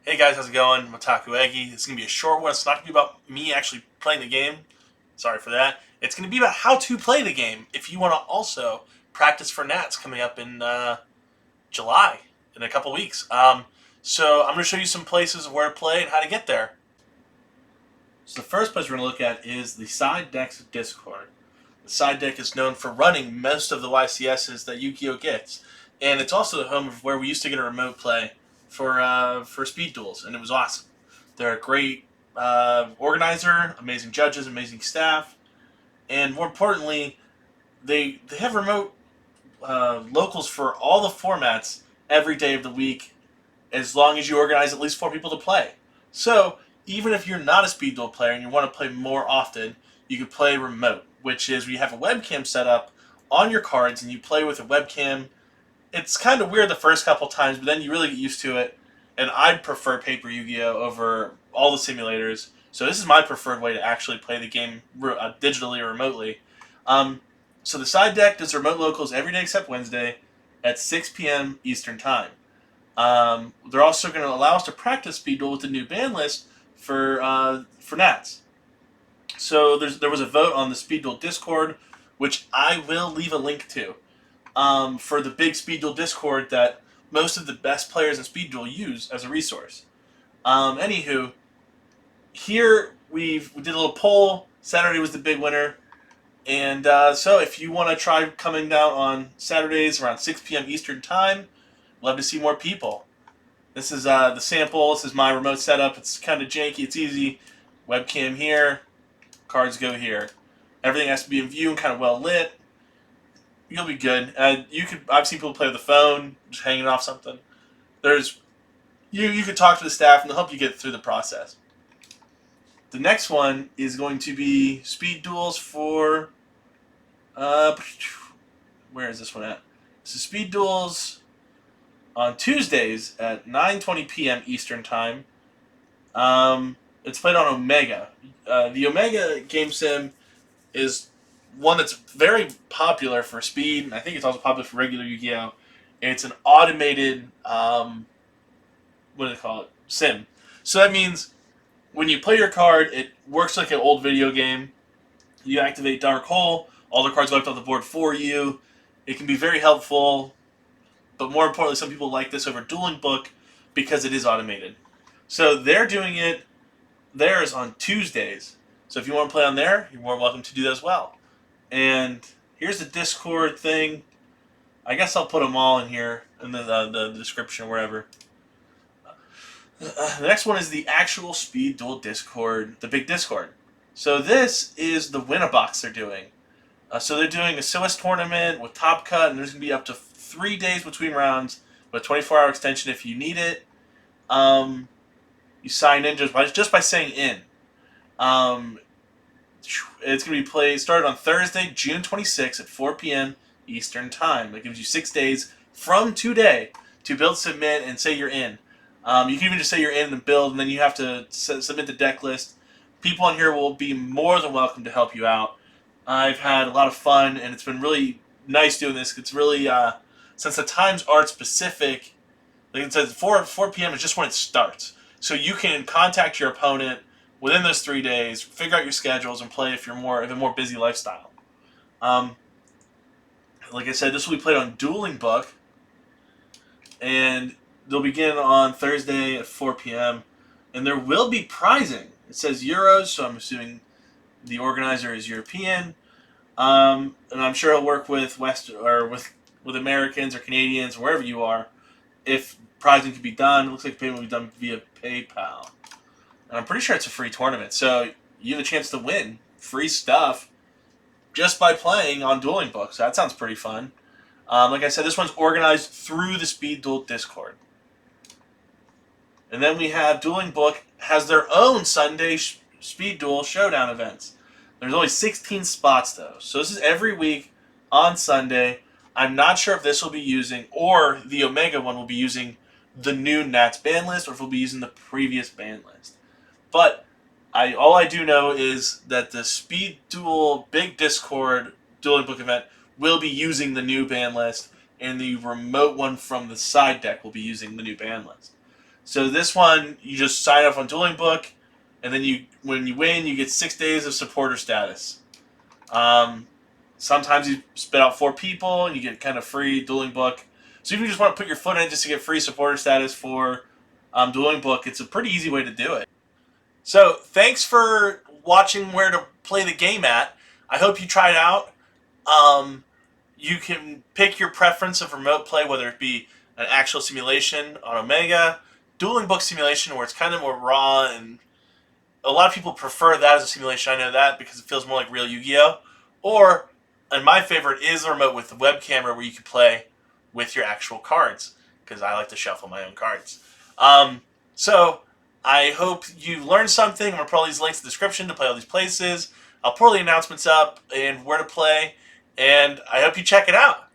Hey guys, how's it going? I'm Otaku Eggy. It's going to be a short one. It's not going to be about me actually playing the game. Sorry for that. It's going to be about how to play the game if you want to also practice for NATS coming up in July, in a couple weeks. So I'm going to show you some places of where to play and how to get there. So the first place we're going to look at is the side deck's Discord. The side deck is known for running most of the YCSs that Yu-Gi-Oh gets, and it's also the home of where we used to get a remote play for speed duels, and it was awesome. They're a great organizer, amazing judges, amazing staff, and more importantly, they have remote locals for all the formats every day of the week, as long as you organize at least 4 people to play. So even if you're not a speed duel player and you want to play more often, you can play remote, which is you have a webcam set up on your cards and you play with a webcam. It's kind of weird the first couple times, but then you really get used to it. And I prefer paper Yu-Gi-Oh over all the simulators. So this is my preferred way to actually play the game digitally or remotely. So the side deck does remote locals every day except Wednesday at 6 p.m. Eastern Time. They're also going to allow us to practice speed duel with the new ban list for NATS. So there was a vote on the speed duel Discord, which I will leave a link to. For the big Speed Duel Discord that most of the best players in Speed Duel use as a resource. Anywho, here we did a little poll. Saturday was the big winner. And so if you want to try coming down on Saturdays around 6 p.m. Eastern Time, love to see more people. This is the sample. This is my remote setup. It's kind of janky. It's easy. Webcam here. Cards go here. Everything has to be in view and kind of well lit. You'll be good. I've seen people play with the phone, just hanging off something. You could talk to the staff and they'll help you get through the process. The next one is going to be speed duels for where is this one at? This is speed duels on Tuesdays at 9:20 p.m. Eastern Time. It's played on Omega. The Omega game sim is one that's very popular for speed, and I think it's also popular for regular Yu-Gi-Oh! It's an automated, what do they call it? Sim. So that means when you play your card, it works like an old video game. You activate Dark Hole, all the cards wiped off the board for you. It can be very helpful, but more importantly, some people like this over Dueling Book because it is automated. So they're doing it, theirs on Tuesdays. So if you want to play on there, you're more welcome to do that as well. And here's the Discord thing. I guess I'll put them all in here in the description or wherever. The next one is the actual Speed Duel Discord, the big Discord. So this is the win-a-box they're doing. So they're doing a SOS tournament with Top Cut, and there's going to be up to 3 days between rounds with a 24-hour extension if you need it. You sign in just by saying in. It's going to be started on Thursday, June 26th at 4 p.m. Eastern Time. That gives you 6 days from today to build, submit, and say you're in. You can even just say you're in and build, and then you have to submit the deck list. People on here will be more than welcome to help you out. I've had a lot of fun, and it's been really nice doing this. It's really, since the times aren't specific, like it says 4 p.m. is just when it starts. So you can contact your opponent within those 3 days, figure out your schedules, and play if you're a more busy lifestyle. Like I said, this will be played on Dueling Book, and they'll begin on Thursday at 4 p.m. And there will be prizing. It says Euros, so I'm assuming the organizer is European, and I'm sure he'll work with with Americans or Canadians, wherever you are, if prizing can be done. It looks like payment will be done via PayPal. And I'm pretty sure it's a free tournament, so you have a chance to win free stuff just by playing on Dueling Book. So that sounds pretty fun. Like I said, this one's organized through the Speed Duel Discord. And then we have Dueling Book has their own Sunday Speed Duel Showdown events. There's only 16 spots, though. So this is every week on Sunday. I'm not sure if this will be using, or the Omega one will be using the new NATS ban list, or if we'll be using the previous ban list. But all I do know is that the Speed Duel Big Discord Dueling Book event will be using the new ban list, and the remote one from the side deck will be using the new ban list. So this one, you just sign up on Dueling Book, and then when you win, you get 6 days of supporter status. Um, Sometimes you spit out 4 people, and you get kind of free Dueling Book. So if you just want to put your foot in it just to get free supporter status for Dueling Book, it's a pretty easy way to do it. So thanks for watching where to play the game at. I hope you try it out. Um, you can pick your preference of remote play, whether it be an actual simulation on Omega, Dueling Book simulation, where it's kind of more raw, and a lot of people prefer that as a simulation. I know that because it feels more like real Yu-Gi-Oh! Or, and my favorite is the remote with the web camera, where you can play with your actual cards, because I like to shuffle my own cards. So I hope you learned something. I'm going to put all these links in the description to play all these places. I'll put all the announcements up and where to play, and I hope you check it out.